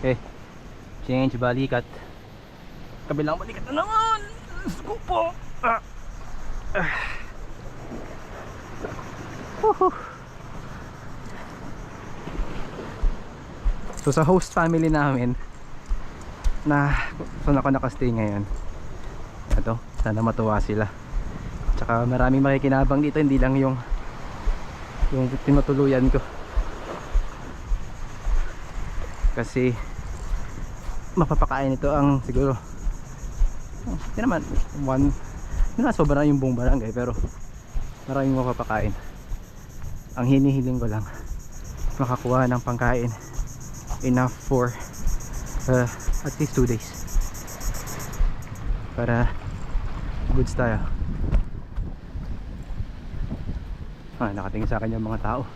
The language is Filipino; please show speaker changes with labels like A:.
A: Okay, change balikat. Kabilang balikat na naman. Let's go po. So sa host family namin na saan ako nakastay ngayon, ito, sana matuwa sila. Tsaka maraming makikinabang dito, hindi lang yung tinutuluyan ko, kasi mapapakain ito ang siguro hindi naman hindi na sobra yung buong barangay, pero maraming mapapakain. Ang hinihiling ko lang makakuha ng pangkain enough for at least 2 days para goods tayo. Nakatingin sa akin yung mga tao.